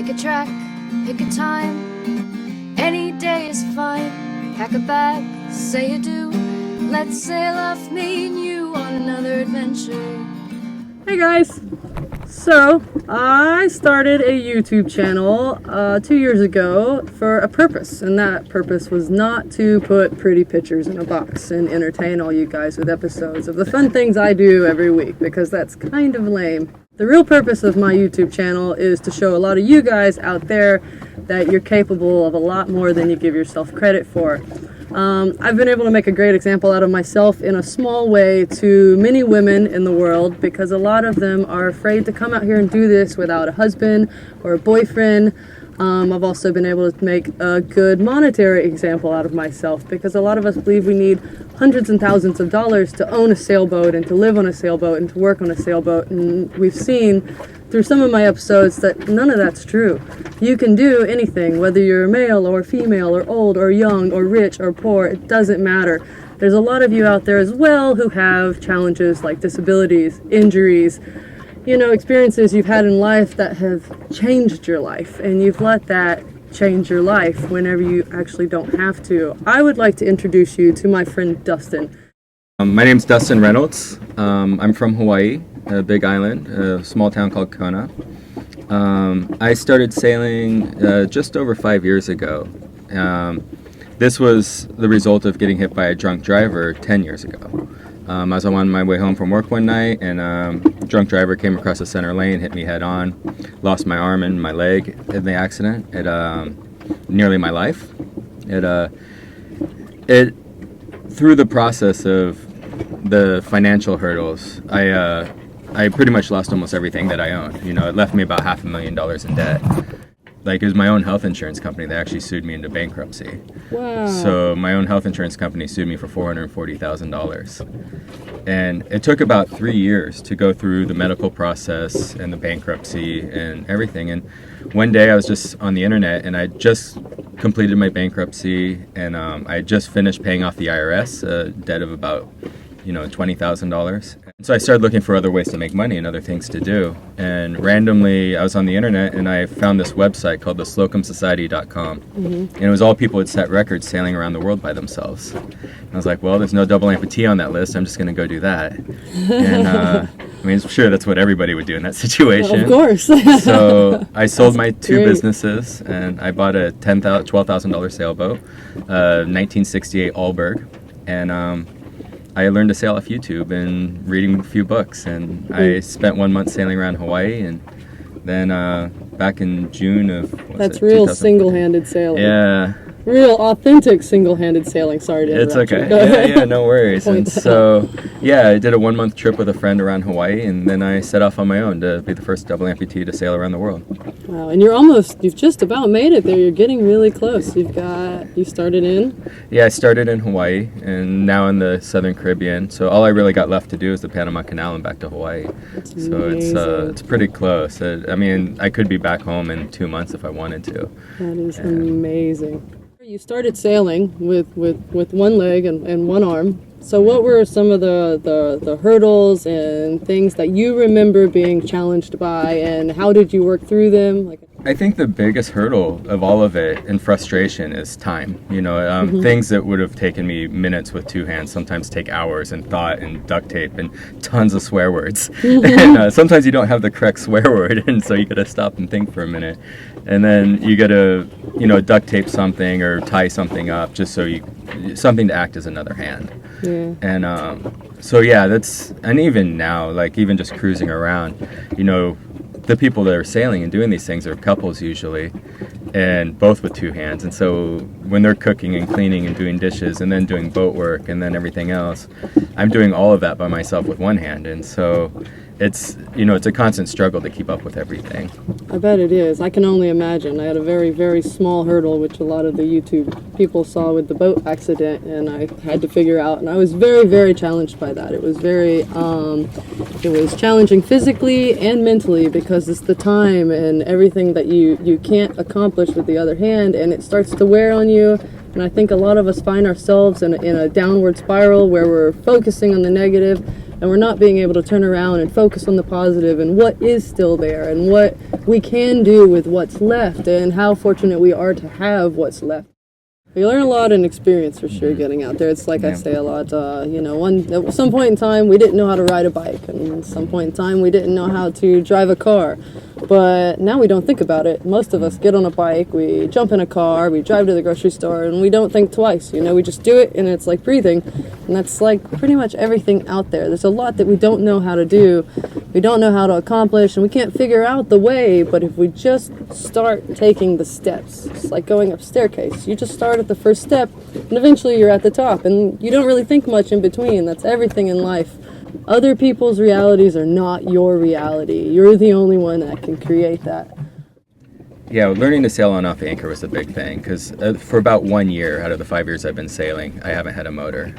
Pick a track, pick a time, any day is fine. Pack a bag, say adieu, let's sail off me and you on another adventure. Hey guys! So, I started a YouTube channel 2 years ago for a purpose, and that purpose was not to put pretty pictures in a box and entertain all you guys with episodes of the fun things I do every week, because that's kind of lame. The real purpose of my YouTube channel is to show a lot of you guys out there that you're capable of a lot more than you give yourself credit for. I've been able to make a great example out of myself in a small way to many women in the world, because a lot of them are afraid to come out here and do this without a husband or a boyfriend. I've also been able to make a good monetary example out of myself, because a lot of us believe we need hundreds and thousands of dollars to own a sailboat and to live on a sailboat and to work on a sailboat, and we've seen through some of my episodes that none of that's true. You can do anything, whether you're male or female or old or young or rich or poor, it doesn't matter. There's a lot of you out there as well who have challenges like disabilities, injuries, experiences you've had in life that have changed your life, and you've let that change your life whenever you actually don't have to. I would like to introduce you to my friend Dustin. My name's Dustin Reynolds. I'm from Hawaii, a big island, a small town called Kona. I started sailing just over 5 years ago. This was the result of getting hit by a drunk driver 10 years ago. I was on my way home from work one night, and a drunk driver came across the center lane, hit me head on, lost my arm and my leg in the accident. It nearly my life. It through the process of the financial hurdles, I pretty much lost almost everything that I owned. It left me about $500,000 in debt. Like, it was my own health insurance company that actually sued me into bankruptcy. Wow. So my own health insurance company sued me for $440,000. And it took about 3 years to go through the medical process and the bankruptcy and everything. And one day I was just on the internet, and I just completed my bankruptcy, and I just finished paying off the IRS, a debt of about $20,000. So I started looking for other ways to make money and other things to do. And randomly, I was on the internet, and I found this website called the slocumsociety.com. And it was all people who had set records sailing around the world by themselves. And I was like, well, there's no double amputee on that list. I'm just going to go do that. And sure, that's what everybody would do in that situation. Of course. So I sold my two businesses, and I bought a $12,000 sailboat, 1968 Allberg. And I learned to sail off YouTube and reading a few books, and I spent 1 month sailing around Hawaii, and then back in June of that's real single-handed sailing. Yeah, real authentic single-handed sailing. Sorry to interrupt. It's okay. Yeah, no worries. And so I did a 1 month trip with a friend around Hawaii, and then I set off on my own to be the first double amputee to sail around the world. Wow, and you've just about made it there. You're getting really close. You started in? Yeah, I started in Hawaii, and now in the Southern Caribbean. So all I really got left to do is the Panama Canal and back to Hawaii. That's so amazing. It's pretty close. I could be back home in 2 months if I wanted to. That is amazing. You started sailing with one leg and one arm. So what were some of the hurdles and things that you remember being challenged by, and how did you work through them? I think the biggest hurdle of all of it and frustration is time. Things that would have taken me minutes with two hands sometimes take hours, and thought and duct tape and tons of swear words. And sometimes you don't have the correct swear word, and so you got to stop and think for a minute. And then you got to, duct tape something or tie something up just so something to act as another hand. Yeah. And and even now, even just cruising around, the people that are sailing and doing these things are couples usually, and both with two hands. And so when they're cooking and cleaning and doing dishes and then doing boat work and then everything else, I'm doing all of that by myself with one hand. And so it's a constant struggle to keep up with everything. I bet it is. I can only imagine. I had a very, very small hurdle, which a lot of the YouTube people saw with the boat accident, and I had to figure out, and I was very, very challenged by that. It was challenging physically and mentally, because it's the time and everything that you can't accomplish with the other hand, and it starts to wear on you. And I think a lot of us find ourselves in a downward spiral where we're focusing on the negative and we're not being able to turn around and focus on the positive and what is still there and what we can do with what's left and how fortunate we are to have what's left. You learn a lot in experience for sure getting out there. It's like I say a lot, at some point in time we didn't know how to ride a bike, and at some point in time we didn't know how to drive a car. But now we don't think about it. Most of us get on a bike, we jump in a car, we drive to the grocery store, and we don't think twice. We just do it, and it's like breathing. And that's like pretty much everything out there. There's a lot that we don't know how to do, we don't know how to accomplish, and we can't figure out the way. But if we just start taking the steps, it's like going up a staircase. You just start at the first step, and eventually you're at the top, and you don't really think much in between. That's everything in life. Other people's realities are not your reality. You're the only one that can create that. Yeah, learning to sail on off anchor was a big thing, because for about 1 year out of the 5 years I've been sailing, I haven't had a motor.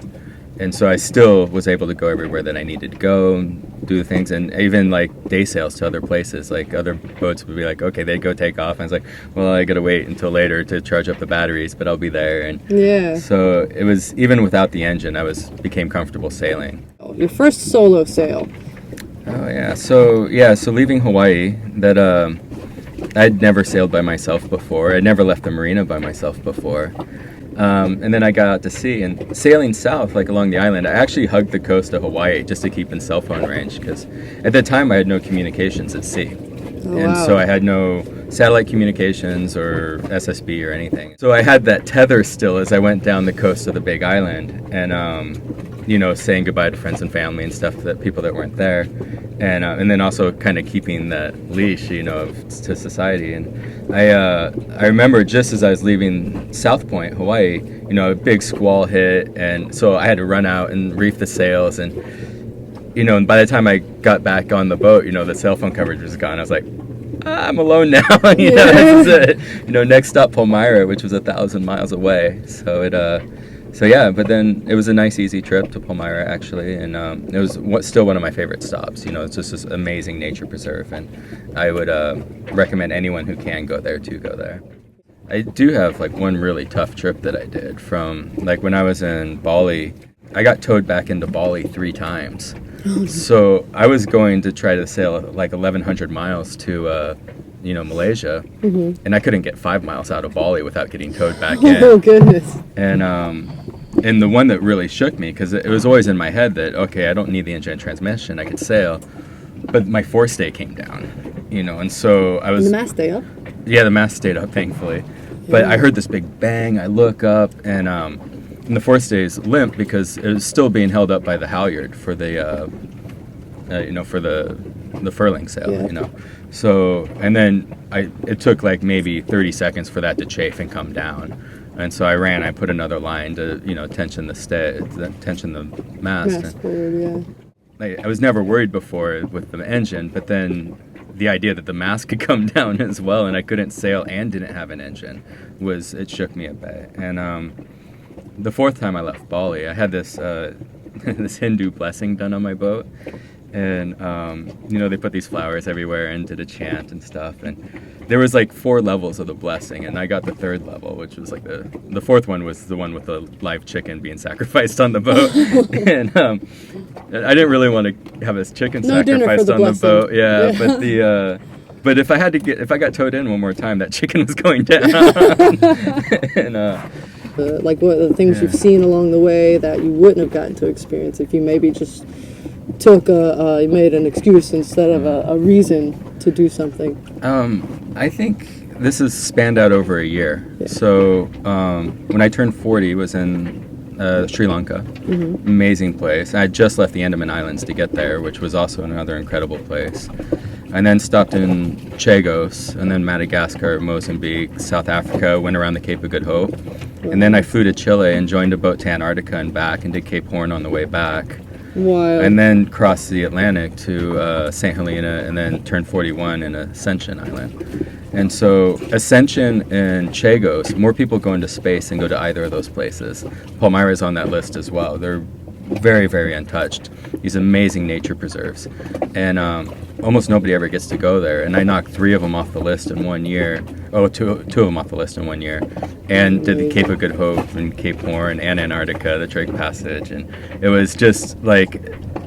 And so I still was able to go everywhere that I needed to go, do the things, and even like day sails to other places. Like other boats would be like, okay, they'd go take off. And I was like, well, I gotta wait until later to charge up the batteries, but I'll be there. And yeah. So it was, even without the engine, I became comfortable sailing. Your first solo sail. Oh yeah, so leaving Hawaii, that I'd never sailed by myself before. I'd never left the marina by myself before. And then I got out to sea, and sailing south, like along the island, I actually hugged the coast of Hawaii just to keep in cell phone range, because at the time I had no communications at sea. So I had no satellite communications or SSB or anything. So I had that tether still as I went down the coast of the big island, and saying goodbye to friends and family and stuff, that people that weren't there, and then also kind of keeping that leash, to society. And I remember just as I was leaving South Point, Hawaii, a big squall hit, and so I had to run out and reef the sails, and and by the time I got back on the boat, the cell phone coverage was gone. I was like, I'm alone now. This is it. Next stop Palmyra, which was 1,000 miles away. But then it was a nice, easy trip to Palmyra, actually, and it was still one of my favorite stops. It's just this amazing nature preserve, and I would recommend anyone who can go there to go there. I do have one really tough trip that I did from when I was in Bali. I got towed back into Bali 3 times. So I was going to try to sail 1,100 miles to Malaysia, and I couldn't get 5 miles out of Bali without getting towed back in. Oh goodness! And the one that really shook me, because it was always in my head that, okay, I don't need the engine and transmission, I could sail, but my forestay came down, and so I was... And the mast stayed up? Yeah, the mast stayed up, thankfully. But I heard this big bang, I look up, and the forestay is limp because it was still being held up by the halyard for the, for the furling sail, So, and then it took maybe 30 seconds for that to chafe and come down. And so I put another line to, tension the mast. Mast forward, yeah. I was never worried before with the engine, but then the idea that the mast could come down as well, and I couldn't sail and didn't have an engine, it shook me a bit. And the 4th time I left Bali, I had this this Hindu blessing done on my boat. And, they put these flowers everywhere and did a chant and stuff. And there was 4 levels of the blessing, and I got the 3rd level, which was the 4th one was the one with the live chicken being sacrificed on the boat. And I didn't really want to have this chicken sacrificed on the boat. Yeah. But if I got towed in one more time, that chicken was going down. And, what are the things you've seen along the way that you wouldn't have gotten to experience if you maybe just you made an excuse instead of a reason to do something? I think this has spanned out over a year. Yeah. So when I turned 40, was in Sri Lanka. Amazing place. I had just left the Andaman Islands to get there, which was also another incredible place. And then stopped in Chagos, and then Madagascar, Mozambique, South Africa, went around the Cape of Good Hope. And then I flew to Chile and joined a boat to Antarctica and back, and did Cape Horn on the way back. Wow. And then crossed the Atlantic to St. Helena, and then turned 41 in Ascension Island. And so Ascension and Chagos, more people go into space than go to either of those places. Palmyra's on that list as well. They're very, very untouched. These amazing nature preserves. And almost nobody ever gets to go there. And I knocked 3 of them off the list in 1 year. Oh, two of them off the list in 1 year. And did the Cape of Good Hope and Cape Horn and Antarctica, the Drake Passage. And it was just like,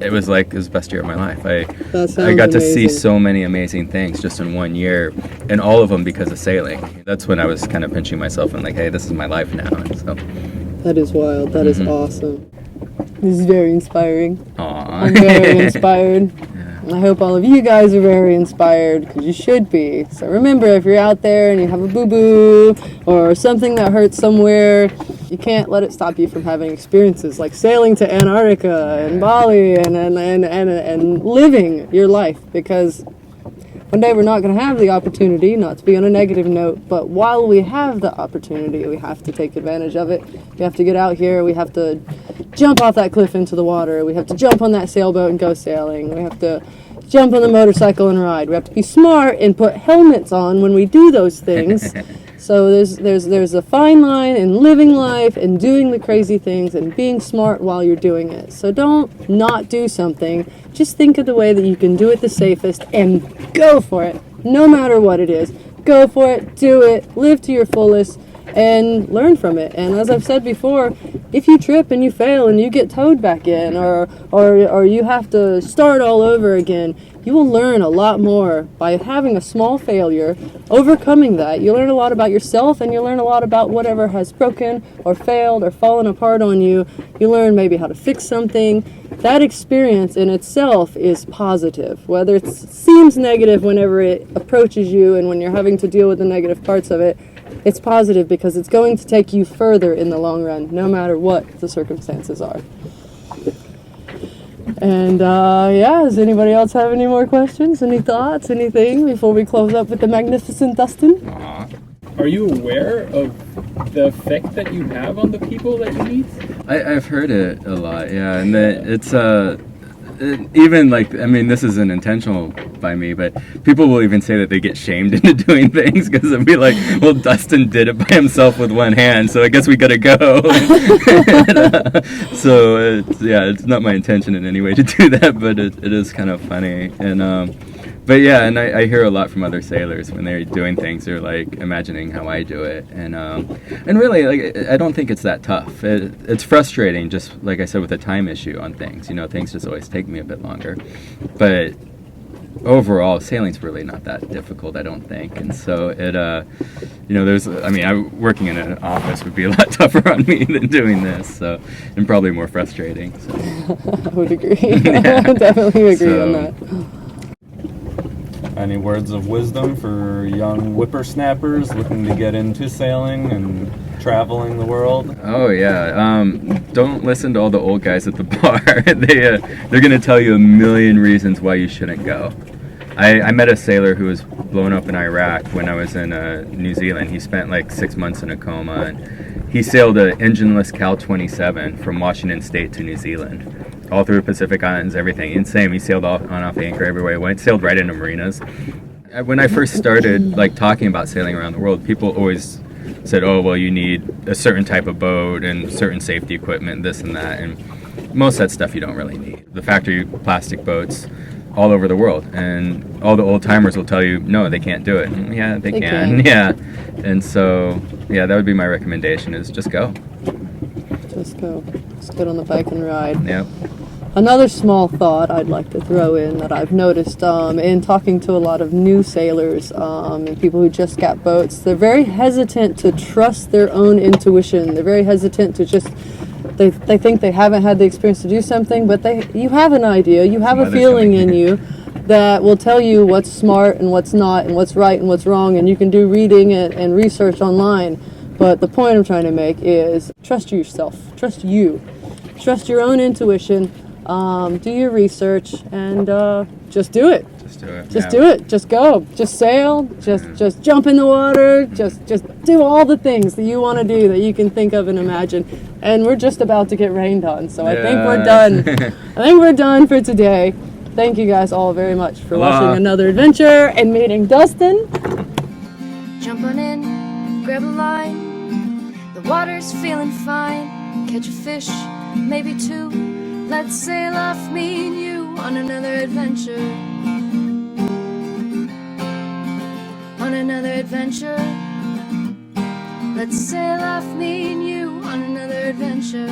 it was the best year of my life. I got to see so many amazing things just in 1 year, and all of them because of sailing. That's when I was kind of pinching myself and like, hey, this is my life now. And so that is wild. That is awesome. This is very inspiring. Aww. I'm very inspired. And I hope all of you guys are very inspired, because you should be. So remember, if you're out there and you have a boo-boo or something that hurts somewhere, you can't let it stop you from having experiences like sailing to Antarctica and Bali and living your life, because one day we're not going to have the opportunity, not to be on a negative note, but while we have the opportunity, we have to take advantage of it. We have to get out here, we have to jump off that cliff into the water, we have to jump on that sailboat and go sailing, we have to jump on the motorcycle and ride. We have to be smart and put helmets on when we do those things. So there's a fine line in living life and doing the crazy things and being smart while you're doing it. So don't not do something. Just think of the way that you can do it the safest and go for it. No matter what it is. Go for it, do it, live to your fullest, and learn from it. And as I've said before, if you trip and you fail and you get towed back in, or you have to start all over again, you will learn a lot more by having a small failure, overcoming that. You learn a lot about yourself, and you learn a lot about whatever has broken or failed or fallen apart on you. You learn maybe how to fix something. That experience in itself is positive, whether it seems negative whenever it approaches you and when you're having to deal with the negative parts of it. It's positive because it's going to take you further in the long run, no matter what the circumstances are. And does anybody else have any more questions, any thoughts, anything before we close up with the magnificent Dustin? Are you aware of the effect that you have on the people that you meet? I've heard it a lot, yeah, and it's even like, I mean, this isn't intentional by me, but people will even say that they get shamed into doing things because they'll be like, well, Dustin did it by himself with one hand, so I guess we gotta go. So it's not my intention in any way to do that, but it is kind of funny. And but yeah, and I hear a lot from other sailors when they're doing things, they're like imagining how I do it, and really, like, I don't think it's that tough. It's frustrating, just like I said, with the time issue on things. You know, things just always take me a bit longer, but overall, sailing's really not that difficult, I don't think. And so it, you know, working in an office would be a lot tougher on me than doing this, so, and probably more frustrating. So. I would agree. Yeah. I definitely agree on that. Any words of wisdom for young whippersnappers looking to get into sailing and traveling the world? Oh yeah, don't listen to all the old guys at the bar. They're gonna tell you a million reasons why you shouldn't go. I met a sailor who was blown up in Iraq when I was in New Zealand. He spent like 6 months in a coma, and he sailed an engineless Cal 27 from Washington State to New Zealand, all through Pacific Islands, everything. Insane. He sailed on off anchor everywhere he went, sailed right into marinas. When I first started like talking about sailing around the world, people always said, oh, well, you need a certain type of boat and certain safety equipment, this and that, and most of that stuff you don't really need. The factory plastic boats all over the world, and all the old timers will tell you, no, they can't do it. And yeah, they can. Yeah. And so, yeah, that would be my recommendation, is just go. Just go. Just get on the bike and ride. Yep. Another small thought I'd like to throw in that I've noticed in talking to a lot of new sailors and people who just got boats, they're very hesitant to trust their own intuition. They're very hesitant to just, they think they haven't had the experience to do something, but you have an idea, you have a feeling in you that will tell you what's smart and what's not, and what's right and what's wrong, and you can do reading and research online. But the point I'm trying to make is trust yourself, trust you, trust your own intuition, do your research, and just do it. Just do it. Just do it. Just go. Just sail. Just jump in the water. Just do all the things that you want to do that you can think of and imagine. And we're just about to get rained on, so I think we're done. I think we're done for today. Thank you guys all very much for watching another adventure and meeting Dustin. Jump on in, grab a line. The water's feeling fine. Catch a fish, maybe two. Let's sail off, me and you, on another adventure. On another adventure. Let's sail off, me and you, on another adventure.